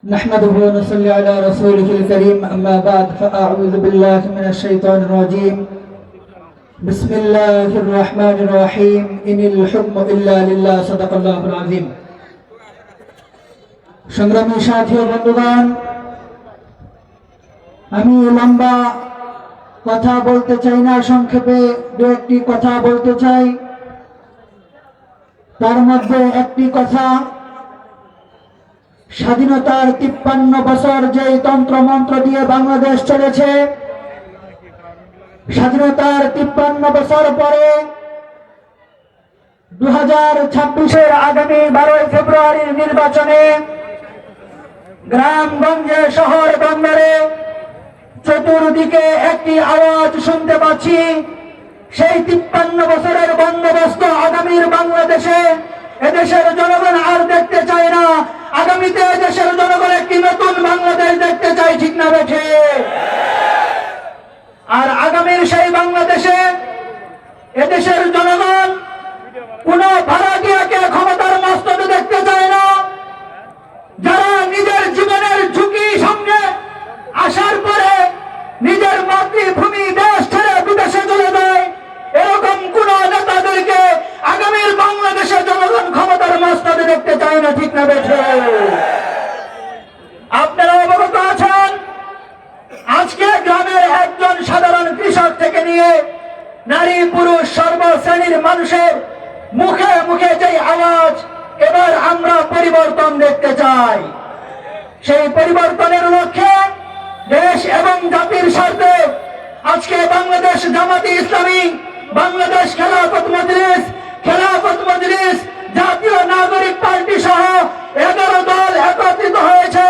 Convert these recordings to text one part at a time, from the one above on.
نحمده ونصلي على رسوله الكريم أما بعد فأعوذ بالله من الشيطان الرجيم بسم الله الرحمن الرحيم إن الحكم إلا لله صدق الله العظيم সংগ্রামী সাথী ও বন্ধুগণ, আমি লম্বা কথা বলতে চাই না, সংক্ষেপে দু একটি কথা বলতে চাই। তার মধ্যে একটি কথা, স্বাধীনতার 53 বছর যেই তন্ত্র মন্ত্র দিয়ে বাংলাদেশ চলেছে, স্বাধীনতার 53 বছর পরে 2026-এর আগামী 12 ফেব্রুয়ারির নির্বাচনে গ্রামগঞ্জে শহর বন্দরে চতুর্দিকে একটি আওয়াজ শুনতে পাচ্ছি, সেই 53 বছরের বন্দোবস্ত আগামীর বাংলাদেশে এদেশের জনগণ আর দেখতে চায় না। আগামীতে দেশের জনগণ একটি নতুন বাংলাদেশ দেখতে চাই, ঠিক না বেঠে? আর আগামীর সেই বাংলাদেশে এদেশের জনগণ কোন ভাড়াটিয়াকে ক্ষমতার মস্তদে দেখতে চায় না। যারা নিজের জীবনের ঝুঁকি সঙ্গে আসার পরে নিজের মাতৃভূমি দেশ ছেড়ে বিদেশে চলে যায়, এরকম কোন নেতাদেরকে আগামীর বাংলাদেশে জনগণ ক্ষমতার মস্তদে দেখতে চায় না, ঠিক না বেঠে? আপনারা অবগত আছেন, আজকে গ্রামের একজন সাধারণ কৃষক থেকে নিয়ে নারী পুরুষ সর্বশ্রেণীর মানুষের মুখে মুখে যে আওয়াজ, এবার আমরা পরিবর্তন দেখতে চাই। সেই পরিবর্তনের লক্ষ্যে দেশ এবং জাতির স্বার্থে আজকে বাংলাদেশ জামাতে ইসলামী, বাংলাদেশ খেলাফত মজলিস, জাতীয় নাগরিক পার্টি সহ 11 দল একত্রিত হয়েছে।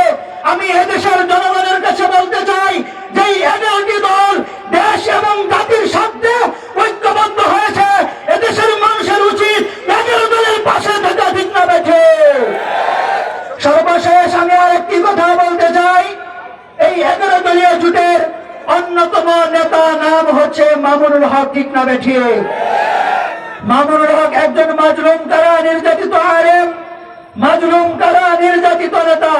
আমি এদেশের জনগণের কাছে বলতে চাই যে 11টি দল দেশ এবং জাতির স্বার্থে ঐক্যবদ্ধ হয়েছে। এদেশের মানুষের উচিত 11 দলের পাশে থাকা, ঠিক না বেঠে? সর্বশেষ আমি আর একটি কথা বলতে চাই, এই 11 দলীয় জোটের অন্যতম নেতা নাম হচ্ছে মামুনুল হক, ঠিক না বেঠে? মামুনুল হক একজন মাজলুম কারা নির্যাতিত আলেম, মাজলুম কারা নির্যাতিত নেতা।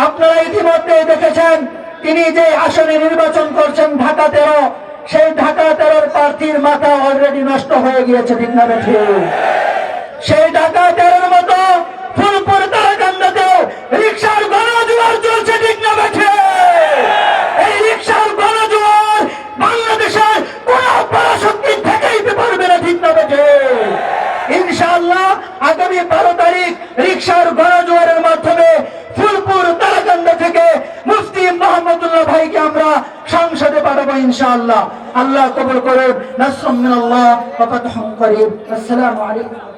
আপনারা ইতিমধ্যে দেখেছেন তিনি যে আসনে নির্বাচন করছেন ঢাকা 13, সেই ঢাকা 13 প্রার্থীর মাথা অলরেডি নষ্ট হয়ে গিয়েছে, ঠিক না বেঠে? সেই ঢাকা 13 মতো ফুলপুর তারাকান্দাতেও রিকশার গণজোয়ার চলছে, ঠিক না বেঠে? এই রিকশার গণজোয়ার বাংলাদেশের কোন পরাশক্তির থেকেই পারবে না, ঠিক না বেঠে? ইনশাআল্লাহ আগামী 12 তারিখ রিকশার গণজোয়ারের মাধ্যমে ফুলপুর তারাকান্দা থেকে মুফতি মোহাম্মদুল্লাহ ভাইকে আমরা সংসদে পাঠাবো ইনশাআল্লাহ। আল্লাহ কবুল করুন। নাসরুম মিনাল্লাহ ওয়া ফাতহুন করিম। আসসালামু আলাইকুম।